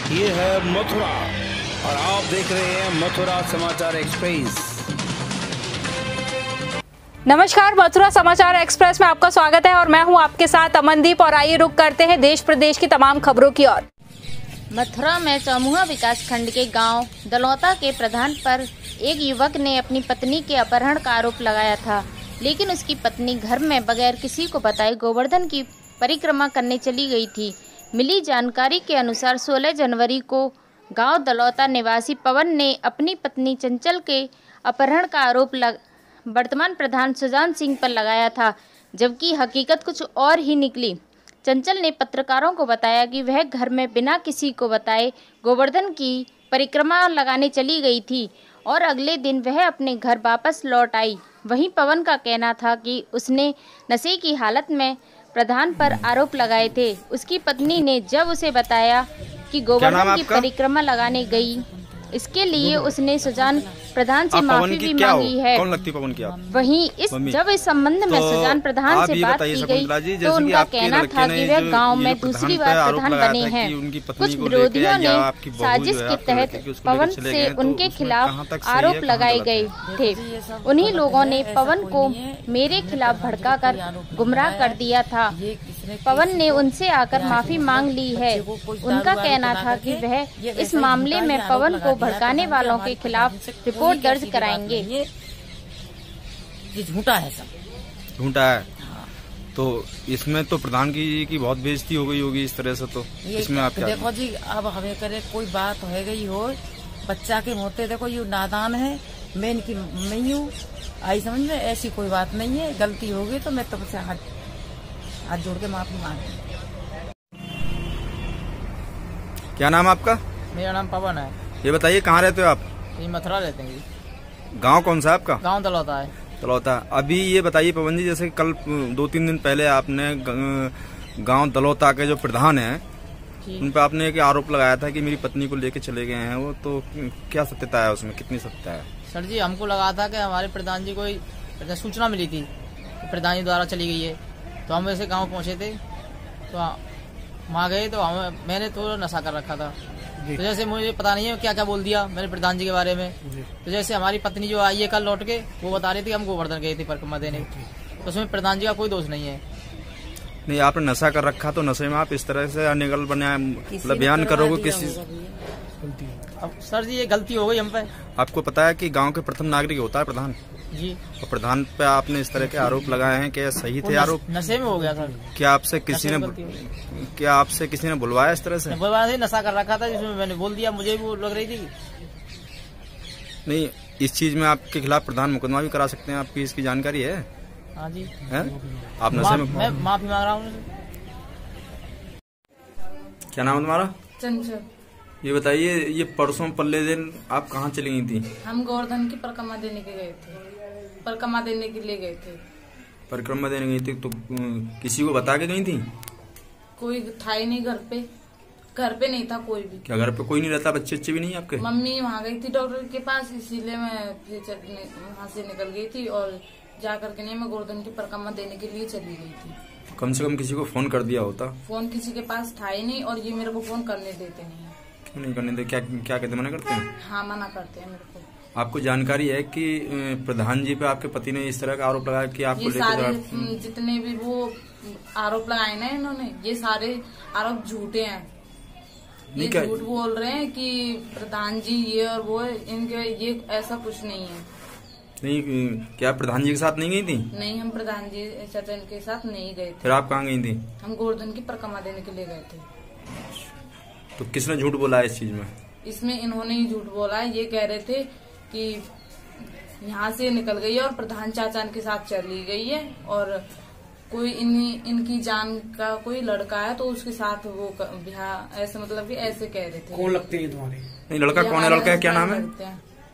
ये है मथुरा और आप देख रहे हैं मथुरा समाचार एक्सप्रेस। नमस्कार, मथुरा समाचार एक्सप्रेस में आपका स्वागत है और मैं हूं आपके साथ अमनदीप। और आइए रुक करते हैं देश प्रदेश की तमाम खबरों की ओर। मथुरा में चौमुहा विकास खंड के गांव दलौता के प्रधान पर एक युवक ने अपनी पत्नी के अपहरण का आरोप लगाया था, लेकिन उसकी पत्नी घर में बगैर किसी को बताए गोवर्धन की परिक्रमा करने चली गई थी। मिली जानकारी के अनुसार 16 जनवरी को गांव दलौता निवासी पवन ने अपनी पत्नी चंचल के अपहरण का आरोप वर्तमान प्रधान सुजान सिंह पर लगाया था, जबकि हकीकत कुछ और ही निकली। चंचल ने पत्रकारों को बताया कि वह घर में बिना किसी को बताए गोवर्धन की परिक्रमा लगाने चली गई थी और अगले दिन वह अपने घर वापस लौट आई। वहीं पवन का कहना था कि उसने नशे की हालत में प्रधान पर आरोप लगाए थे। उसकी पत्नी ने जब उसे बताया कि गोवर्धन की परिक्रमा लगाने गई, इसके लिए उसने सुजान प्रधान से माफी भी मांगी है। कौन लगती पवन की आप? वहीं जब इस संबंध में सुजान प्रधान से बात की गई तो उनका कहना था कि वह गांव में दूसरी बार प्रधान बने हैं। कुछ विरोधियों ने साजिश के तहत पवन से उनके खिलाफ आरोप लगाए गए थे। उन्हीं लोगों ने पवन को मेरे खिलाफ भड़काकर गुमराह कर दिया था। पवन ने उनसे आकर माफी मांग ली है। उनका कहना था कि वह इस मामले में पवन को भड़काने वालों के खिलाफ रिपोर्ट दर्ज कराएंगे। ये झूठा है, सब झूठा है। तो इसमें तो प्रधान की बहुत बेइज्जती हो गई होगी इस तरह से। तो इसमें आप क्या देखो जी, अब हमें करे कोई बात हो गई हो बच्चा के मोते, देखो ये नादान है, मैं इनकी नहीं हूँ, आई समझ में, ऐसी कोई बात नहीं है। गलती होगी तो मैं तुमसे हाथ जोड़ के माफी मांग। क्या नाम आपका? मेरा नाम पवन है। ये बताइए कहाँ रहते हो आप? ये मथुरा रहते हैं। गांव कौन सा आपका? गांव दलौता है। दलौता। अभी ये बताइए पवन जी, जैसे कल 2-3 दिन पहले आपने गांव दलौता के जो प्रधान हैं उन पर आपने एक आरोप लगाया था कि मेरी पत्नी को लेके चले गए हैं वो, तो क्या सत्यता है उसमें, कितनी सत्यता है? सर जी, हमको लगा था कि हमारे प्रधान जी को सूचना मिली थी प्रधान जी द्वारा चली गई है, तो हम वैसे गाँव पहुँचे थे, तो वहाँ गए तो मैंने तो नशा कर रखा था। तो जैसे मुझे पता नहीं है क्या क्या बोल दिया मैंने प्रधान जी के बारे में। तो जैसे हमारी पत्नी जो आई है कल लौट के, वो बता रही थी हम गोवर्धन गए थे परिक्रमा देने, तो उसमें प्रधान जी का कोई दोष नहीं है। नहीं, आपने नशा कर रखा तो नशे में आप इस तरह से अनिगल बना मतलब बयान करोगे किसी? अब सर जी ये गलती हो गई हम पे। आपको पता है कि गांव के प्रथम नागरिक होता है प्रधान जी, और प्रधान पे आपने इस तरह के आरोप लगाए हैं, क्या सही थे आरोप? नशे में हो गया सर। क्या आपसे किसी ने बुलवाया इस तरह से? बुलवाया से नशा कर रखा था, जिसमें मैंने बोल दिया, मुझे भी लग रही थी। नहीं, इस चीज में आपके खिलाफ प्रधान मुकदमा भी करा सकते हैं, आपकी इसकी जानकारी है? हाँ जी है? आप नशे में? मैं माफी मांग रहा हूँ। क्या नाम है तुम्हारा? चंचल। ये बताइए, ये परसों पल्ले दिन आप कहाँ चली गई थी? हम गोवर्धन की परिक्रमा देने के गए थे, परिक्रमा देने के लिए गए थे। परिक्रमा देने गई थी तो किसी को बता के गई थी? कोई था ही नहीं घर पे नहीं था कोई भी। क्या घर पे कोई नहीं रहता? बच्चे भी नहीं आपके? मम्मी वहाँ गई थी डॉक्टर के पास, इसीलिए मैं फिर वहाँ से निकल गई थी और जा करके नहीं, मैं गोवर्धन की परिक्रमा देने के लिए चली गई थी। कम से कम किसी को फोन कर दिया होता। फोन किसी के पास था ही नहीं और ये मेरे को फोन करने देते नहीं। क्यों नहीं करने देते? क्या कहते, मना करते हैं? हाँ, मना करते हैं मेरे को। आपको जानकारी है कि प्रधान जी पे आपके पति ने इस तरह का आरोप लगाया कि आपको लेकर जितने भी वो आरोप लगाए ना इन्होंने, ये सारे आरोप झूठे हैं। ये झूठ बोल रहे हैं कि प्रधान जी ये और वो, इनके ये ऐसा कुछ नहीं है। नहीं, क्या प्रधान जी के साथ नहीं गई थी? नहीं, हम प्रधान जी सचिन के साथ नहीं गए थे। फिर आप कहाँ गई थी? हम गोवर्धन की परिक्रमा देने के लिए गए थे। तो किसने झूठ बोला है इस चीज में? इसमें इन्होंने ही झूठ बोला है। ये कह रहे थे कि यहाँ से निकल गई है और प्रधान चाचा के साथ चली गई है और कोई इनकी जान का कोई लड़का है तो उसके साथ वो ब्याह, ऐसे मतलब कि ऐसे कह रहे थे। कौन लगते हैं तुम्हारे? नहीं, लड़का कौन है? लड़का क्या नाम है?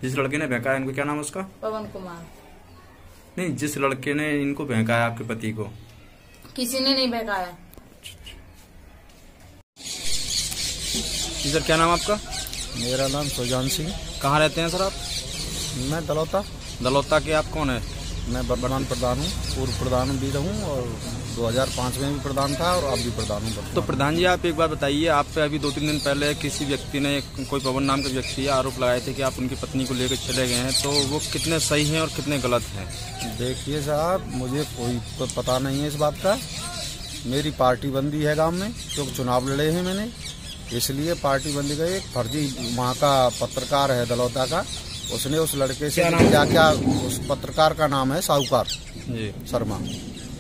जिस लड़के ने बहकाया इनको, क्या नाम है उसका? पवन कुमार। नहीं, जिस लड़के ने इनको बहकाया आपके पति को? किसी ने नहीं बहकाया। सर क्या नाम आपका? मेरा नाम सुजान सिंह। कहाँ रहते हैं सर आप? मैं दलौता। दलौता के आप कौन है? मैं प्रधान हूँ, पूर्व प्रधान भी हूँ और 2005 में भी प्रधान था और अब भी प्रधान हूँ। तो प्रधान जी आप एक बात बताइए, आप पे अभी 2-3 दिन पहले किसी व्यक्ति ने, कोई पवन नाम के व्यक्ति आरोप लगाए थे कि आप उनकी पत्नी को लेकर चले गए हैं, तो वो कितने सही हैं और कितने गलत हैं? देखिए साहब, मुझे कोई पता नहीं है इस बात का। मेरी पार्टी बंदी है गांव में, क्योंकि चुनाव लड़े हैं मैंने, इसलिए पार्टी बंदी का एक फर्जी वहाँ का पत्रकार है दलौता का, उसने उस लड़के से क्या उस पत्रकार का नाम है साहूकार जी शर्मा,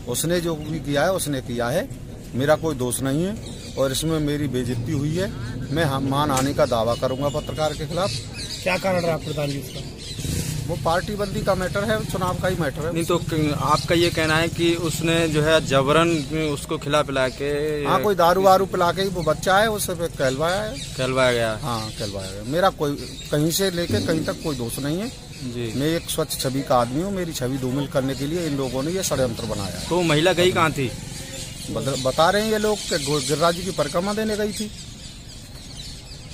उसने जो भी किया है उसने किया है, मेरा कोई दोष नहीं है और इसमें मेरी बेइज्जती हुई है। मैं मान आने का दावा करूंगा पत्रकार के खिलाफ। क्या कारण रहा प्रधान जी उसका? वो पार्टी बंदी का मैटर है, चुनाव का ही मैटर है। नहीं तो आपका ये कहना है कि उसने जो है जबरन उसको खिला पिला के, हाँ, कोई दारू वारू पिला के ही वो बच्चा है उससे कहलवाया गया। हाँ, कहलवाया गया। मेरा कोई कहीं से लेके कहीं तक कोई दोष नहीं है जी। मैं एक स्वच्छ छवि का आदमी हूँ, मेरी छवि धूमिल करने के लिए इन लोगों ने ये षड्यंत्र बनाया। तो महिला गई कहाँ थी? बता रहे हैं ये लोग कि गिरिराज जी की परिक्रमा देने गई थी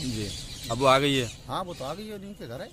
जी। अब वो आ गई है? हाँ, वो तो आ गई है, उन्हीं के घर है।